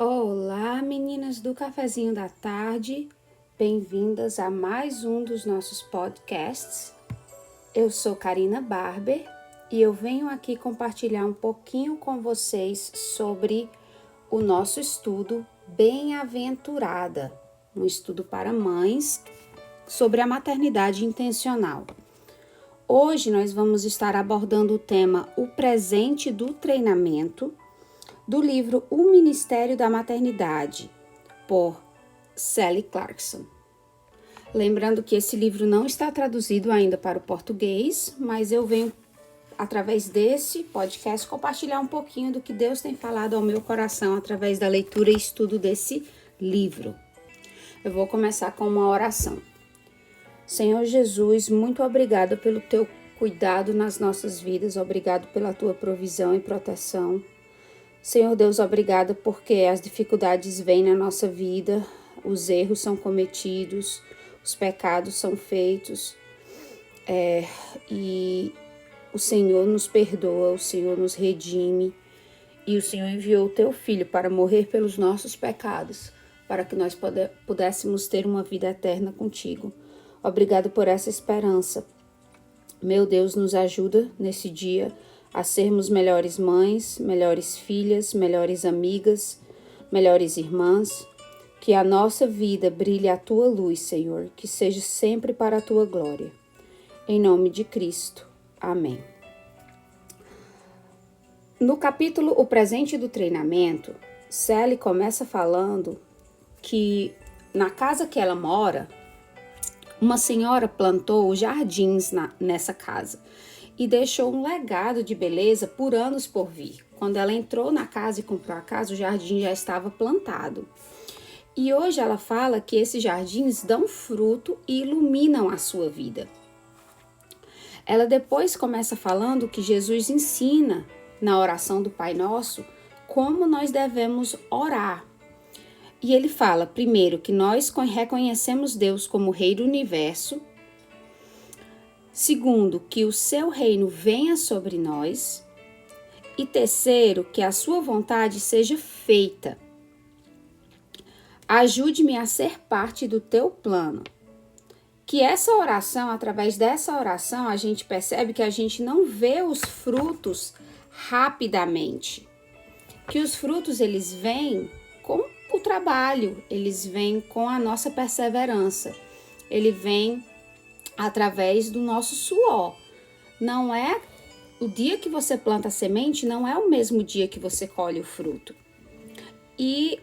Olá, meninas do Cafezinho da Tarde, bem-vindas a mais um dos nossos podcasts. Eu sou Karina Barber e eu venho aqui compartilhar um pouquinho com vocês sobre o nosso estudo Bem-aventurada, um estudo para mães sobre a maternidade intencional. Hoje nós vamos estar abordando o tema O Presente do Treinamento, do livro O Ministério da Maternidade, por Sally Clarkson. Lembrando que esse livro não está traduzido ainda para o português, mas eu venho, através desse podcast, compartilhar um pouquinho do que Deus tem falado ao meu coração através da leitura e estudo desse livro. Eu vou começar com uma oração. Senhor Jesus, muito obrigada pelo teu cuidado nas nossas vidas, obrigado pela tua provisão e proteção. Senhor Deus, obrigada porque as dificuldades vêm na nossa vida, os erros são cometidos, os pecados são feitos e o Senhor nos perdoa, o Senhor nos redime e o Senhor enviou o teu Filho para morrer pelos nossos pecados, para que nós pudéssemos ter uma vida eterna contigo. Obrigado por essa esperança. Meu Deus, nos ajuda nesse dia a sermos melhores mães, melhores filhas, melhores amigas, melhores irmãs. Que a nossa vida brilhe a tua luz, Senhor, que seja sempre para a tua glória. Em nome de Cristo. Amém. No capítulo O Presente do Treinamento, Sally começa falando que na casa que ela mora, uma senhora plantou jardins nessa casa e deixou um legado de beleza por anos por vir. Quando ela entrou na casa e comprou a casa, o jardim já estava plantado. E hoje ela fala que esses jardins dão fruto e iluminam a sua vida. Ela depois começa falando que Jesus ensina na oração do Pai Nosso como nós devemos orar. E ele fala, primeiro, que nós reconhecemos Deus como Rei do Universo. Segundo, que o seu reino venha sobre nós. E terceiro, que a sua vontade seja feita. Ajude-me a ser parte do teu plano. Que essa oração, através dessa oração, a gente percebe que a gente não vê os frutos rapidamente. Que os frutos, eles vêm com o trabalho, eles vêm com a nossa perseverança, ele vem através do nosso suor. Não é o dia que você planta a semente, não é o mesmo dia que você colhe o fruto. E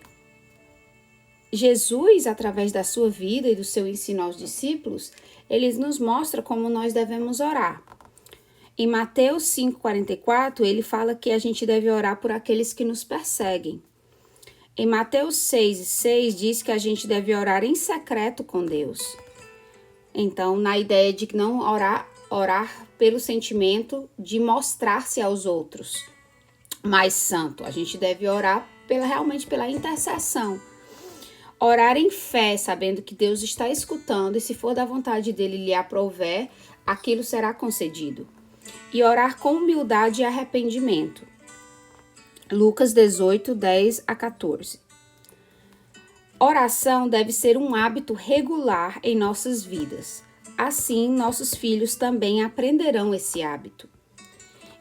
Jesus, através da sua vida e do seu ensino aos discípulos, ele nos mostra como nós devemos orar. Em Mateus 5,44, ele fala que a gente deve orar por aqueles que nos perseguem. Em Mateus 6,6 diz que a gente deve orar em secreto com Deus. Então, na ideia de não orar pelo sentimento de mostrar-se aos outros mais santo. A gente deve orar realmente pela intercessão. Orar em fé, sabendo que Deus está escutando e se for da vontade dele lhe aprouver, aquilo será concedido. E orar com humildade e arrependimento. Lucas 18, 10 a 14. Oração deve ser um hábito regular em nossas vidas. Assim, nossos filhos também aprenderão esse hábito.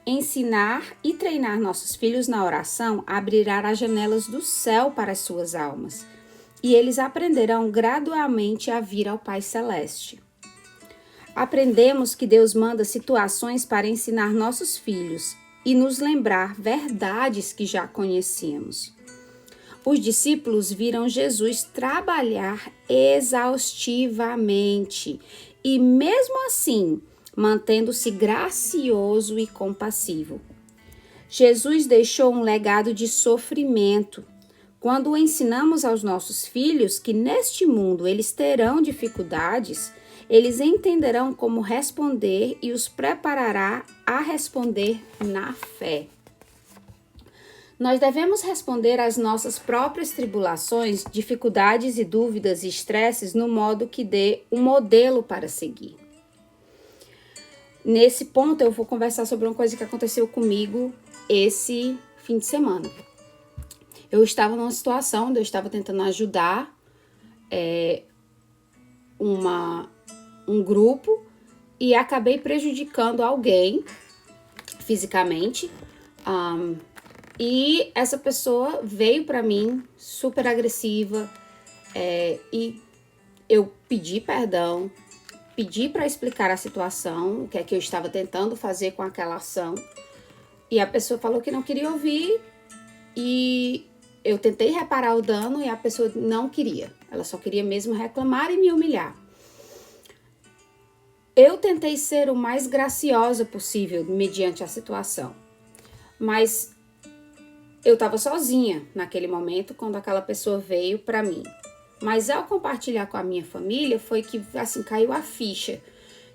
Ensinar e treinar nossos filhos na oração abrirá as janelas do céu para as suas almas, e eles aprenderão gradualmente a vir ao Pai Celeste. Aprendemos que Deus manda situações para ensinar nossos filhos e nos lembrar verdades que já conhecíamos. Os discípulos viram Jesus trabalhar exaustivamente e, mesmo assim, mantendo-se gracioso e compassivo. Jesus deixou um legado de sofrimento. Quando ensinamos aos nossos filhos que neste mundo eles terão dificuldades, eles entenderão como responder e os preparará a responder na fé. Nós devemos responder às nossas próprias tribulações, dificuldades e dúvidas e estresses no modo que dê um modelo para seguir. Nesse ponto eu vou conversar sobre uma coisa que aconteceu comigo esse fim de semana. Eu estava numa situação onde eu estava tentando ajudar um grupo e acabei prejudicando alguém fisicamente. E essa pessoa veio para mim super agressiva e eu pedi perdão, pedi para explicar a situação, o que é que eu estava tentando fazer com aquela ação. E a pessoa falou que não queria ouvir e eu tentei reparar o dano e a pessoa não queria. Ela só queria mesmo reclamar e me humilhar. Eu tentei ser o mais graciosa possível mediante a situação, mas eu estava sozinha naquele momento quando aquela pessoa veio para mim. Mas ao compartilhar com a minha família foi que assim caiu a ficha,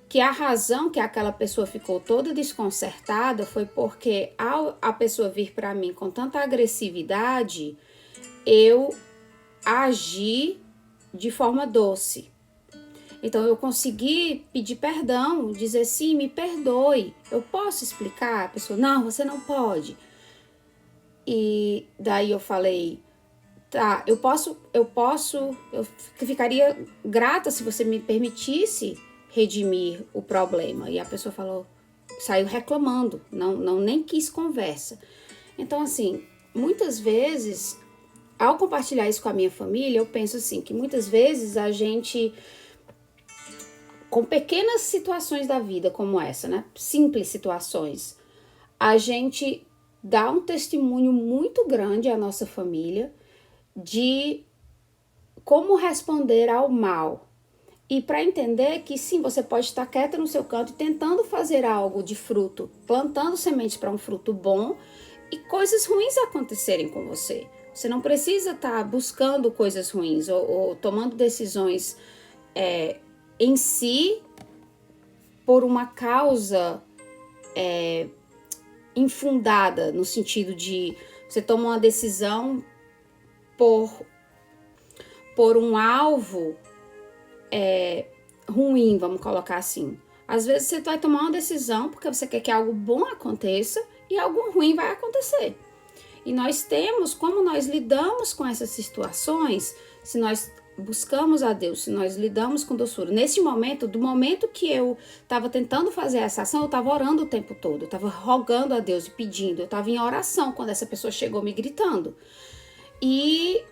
que a razão que aquela pessoa ficou toda desconcertada foi porque ao a pessoa vir para mim com tanta agressividade, eu agi de forma doce. Então eu consegui pedir perdão, dizer sim, me perdoe, eu posso explicar? A pessoa, não, você não pode. E daí eu falei, tá, eu ficaria grata se você me permitisse redimir o problema. E a pessoa falou, saiu reclamando, não nem quis conversa. Então assim, muitas vezes, ao compartilhar isso com a minha família, eu penso assim, que muitas vezes a gente, com pequenas situações da vida como essa, né, simples situações, a gente dá um testemunho muito grande à nossa família de como responder ao mal. E para entender que sim, você pode estar quieta no seu canto tentando fazer algo de fruto, plantando sementes para um fruto bom e coisas ruins acontecerem com você. Você não precisa estar buscando coisas ruins ou tomando decisões em si por uma causa infundada, no sentido de você toma uma decisão por um alvo ruim, vamos colocar assim. Às vezes você vai tomar uma decisão porque você quer que algo bom aconteça e algo ruim vai acontecer. E nós temos, como nós lidamos com essas situações, se nós buscamos a Deus, se nós lidamos com doçura. Nesse momento, do momento que eu estava tentando fazer essa ação, eu estava orando o tempo todo, eu estava rogando a Deus e pedindo, eu estava em oração quando essa pessoa chegou me gritando. E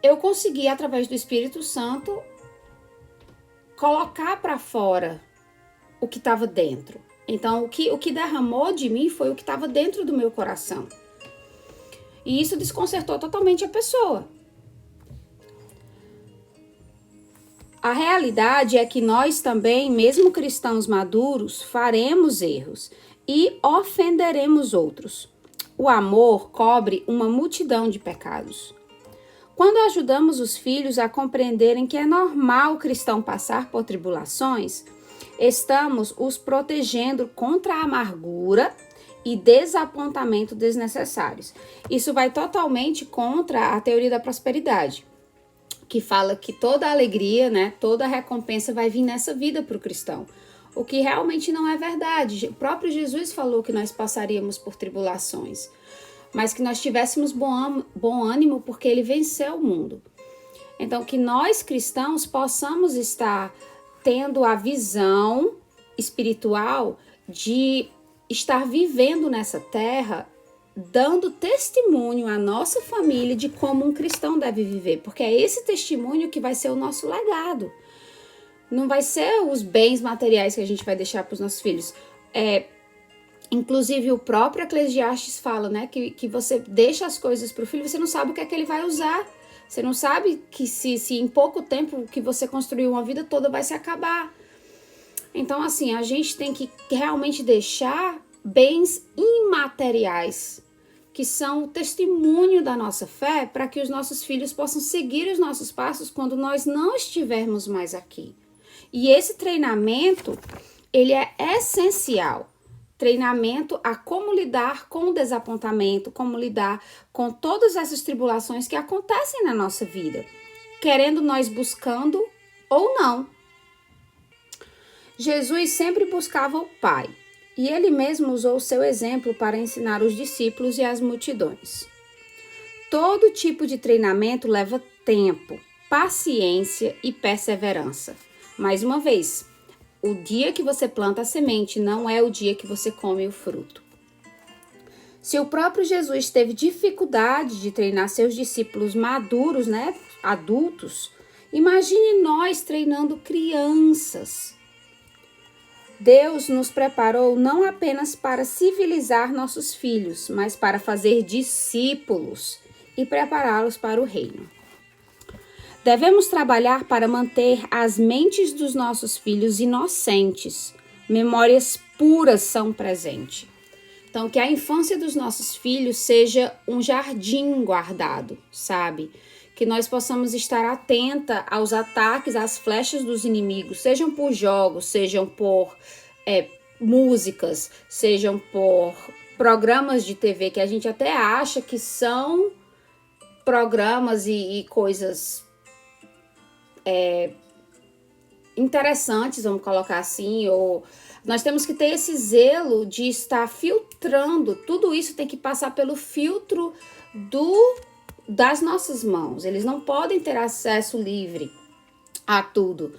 eu consegui, através do Espírito Santo, colocar para fora o que estava dentro. Então, o que derramou de mim foi o que estava dentro do meu coração. E isso desconcertou totalmente a pessoa. A realidade é que nós também, mesmo cristãos maduros, faremos erros e ofenderemos outros. O amor cobre uma multidão de pecados. Quando ajudamos os filhos a compreenderem que é normal o cristão passar por tribulações, estamos os protegendo contra a amargura e desapontamento desnecessários. Isso vai totalmente contra a teoria da prosperidade, que fala que toda alegria, né, toda recompensa vai vir nessa vida para o cristão. O que realmente não é verdade. O próprio Jesus falou que nós passaríamos por tribulações, mas que nós tivéssemos bom ânimo porque ele venceu o mundo. Então, que nós cristãos possamos estar tendo a visão espiritual de estar vivendo nessa terra, dando testemunho à nossa família de como um cristão deve viver, porque é esse testemunho que vai ser o nosso legado. Não vai ser os bens materiais que a gente vai deixar para os nossos filhos. Inclusive o próprio Eclesiastes fala, né, que você deixa as coisas para o filho, você não sabe o que é que ele vai usar. Você não sabe que se em pouco tempo que você construiu uma vida toda vai se acabar. Então, assim, a gente tem que realmente deixar bens imateriais, que são o testemunho da nossa fé, para que os nossos filhos possam seguir os nossos passos quando nós não estivermos mais aqui. E esse treinamento, ele é essencial. Treinamento a como lidar com o desapontamento, como lidar com todas essas tribulações que acontecem na nossa vida, querendo nós buscando ou não. Jesus sempre buscava o Pai, e ele mesmo usou o seu exemplo para ensinar os discípulos e as multidões. todo tipo de treinamento leva tempo, paciência e perseverança. Mais uma vez, o dia que você planta a semente não é o dia que você come o fruto. Se o próprio Jesus teve dificuldade de treinar seus discípulos maduros, adultos, imagine nós treinando crianças. Deus nos preparou não apenas para civilizar nossos filhos, mas para fazer discípulos e prepará-los para o reino. Devemos trabalhar para manter as mentes dos nossos filhos inocentes. Memórias puras são presentes. Então, que a infância dos nossos filhos seja um jardim guardado, sabe? Que nós possamos estar atenta aos ataques, às flechas dos inimigos, sejam por jogos, sejam por músicas, sejam por programas de TV que a gente até acha que são programas e coisas interessantes, vamos colocar assim, ou nós temos que ter esse zelo de estar filtrando, tudo isso tem que passar pelo filtro das nossas mãos, eles não podem ter acesso livre a tudo.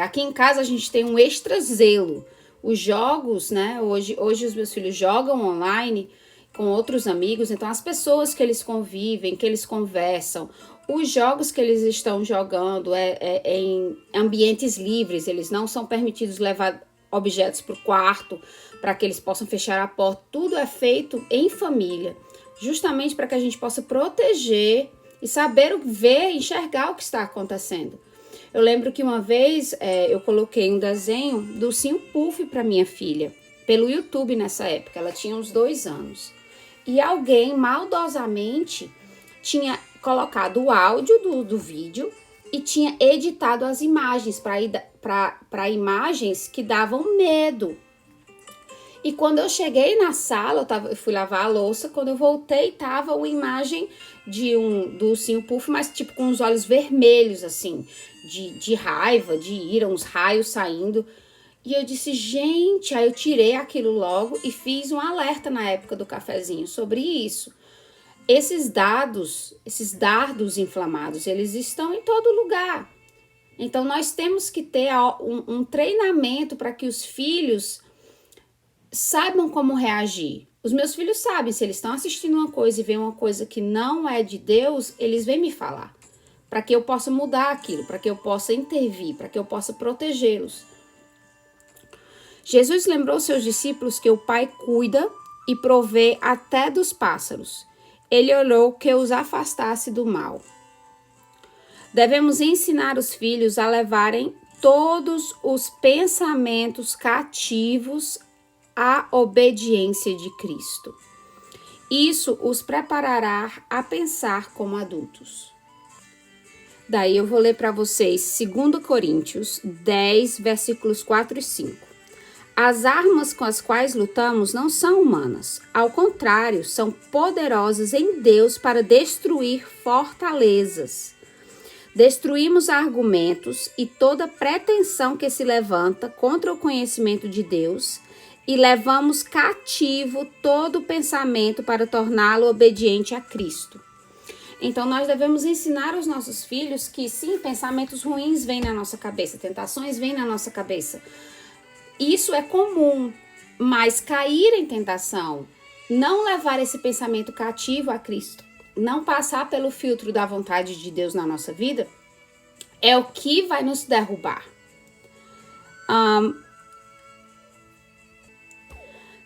Aqui em casa a gente tem um extra zelo, os jogos, hoje os meus filhos jogam online com outros amigos, então as pessoas que eles convivem, que eles conversam, os jogos que eles estão jogando em ambientes livres, eles não são permitidos levar objetos para o quarto, para que eles possam fechar a porta, tudo é feito em família, justamente para que a gente possa proteger e saber ver, enxergar o que está acontecendo. Eu lembro que uma vez eu coloquei um desenho do Ursinho Puff para minha filha, pelo YouTube nessa época, ela tinha uns 2 anos. E alguém maldosamente tinha colocado o áudio do vídeo e tinha editado as imagens para imagens que davam medo. E quando eu cheguei na sala, eu fui lavar a louça, quando eu voltei, tava uma imagem do Ursinho Puff, mas tipo com os olhos vermelhos, assim, de raiva, de ira, uns raios saindo. E eu disse, gente, aí eu tirei aquilo logo e fiz um alerta na época do cafezinho sobre isso. Esses dardos inflamados, eles estão em todo lugar. Então, nós temos que ter um treinamento para que os filhos saibam como reagir. Os meus filhos sabem, se eles estão assistindo uma coisa e veem uma coisa que não é de Deus, eles vêm me falar. Para que eu possa mudar aquilo, para que eu possa intervir, para que eu possa protegê-los. Jesus lembrou seus discípulos que o Pai cuida e provê até dos pássaros. Ele orou que os afastasse do mal. Devemos ensinar os filhos a levarem todos os pensamentos cativos à obediência de Cristo. Isso os preparará a pensar como adultos. Daí eu vou ler para vocês 2 Coríntios 10, versículos 4 e 5. As armas com as quais lutamos não são humanas. Ao contrário, são poderosas em Deus para destruir fortalezas. Destruímos argumentos e toda pretensão que se levanta contra o conhecimento de Deus e levamos cativo todo pensamento para torná-lo obediente a Cristo. Então, nós devemos ensinar aos nossos filhos que, sim, pensamentos ruins vêm na nossa cabeça, tentações vêm na nossa cabeça. Isso é comum, mas cair em tentação, não levar esse pensamento cativo a Cristo, não passar pelo filtro da vontade de Deus na nossa vida, é o que vai nos derrubar.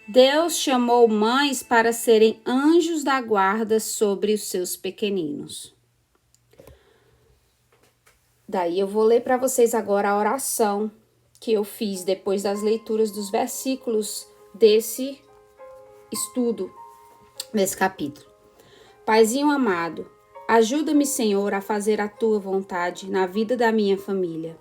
Deus chamou mães para serem anjos da guarda sobre os seus pequeninos. Daí eu vou ler para vocês agora a oração que eu fiz depois das leituras dos versículos desse estudo, desse capítulo. Paizinho amado, ajuda-me, Senhor, a fazer a tua vontade na vida da minha família.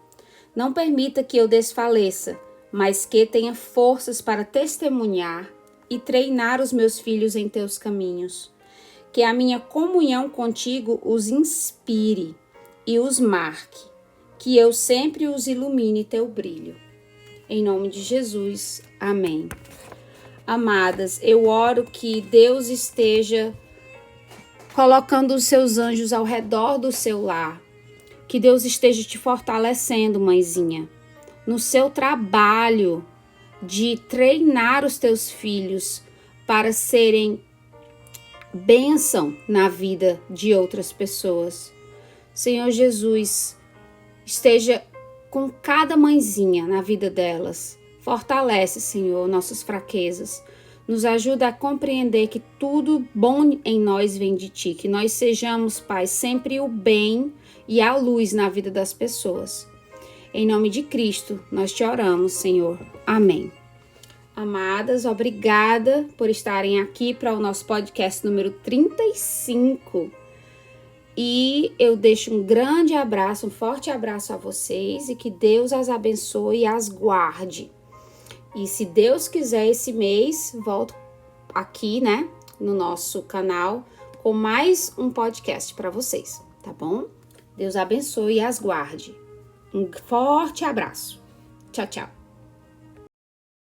Não permita que eu desfaleça, mas que tenha forças para testemunhar e treinar os meus filhos em teus caminhos. Que a minha comunhão contigo os inspire e os marque. Que eu sempre os ilumine teu brilho. Em nome de Jesus, amém. Amadas, eu oro que Deus esteja colocando os seus anjos ao redor do seu lar. Que Deus esteja te fortalecendo, mãezinha, no seu trabalho de treinar os teus filhos para serem bênção na vida de outras pessoas. Senhor Jesus, esteja com cada mãezinha na vida delas. Fortalece, Senhor, nossas fraquezas. Nos ajuda a compreender que tudo bom em nós vem de Ti. Que nós sejamos, Pai, sempre o bem e a luz na vida das pessoas. Em nome de Cristo, nós te oramos, Senhor. Amém. Amadas, obrigada por estarem aqui para o nosso podcast número 35. E eu deixo um grande abraço, um forte abraço a vocês e que Deus as abençoe e as guarde. E se Deus quiser, esse mês, volto aqui, né, no nosso canal com mais um podcast para vocês, tá bom? Deus abençoe e as guarde. Um forte abraço. Tchau, tchau.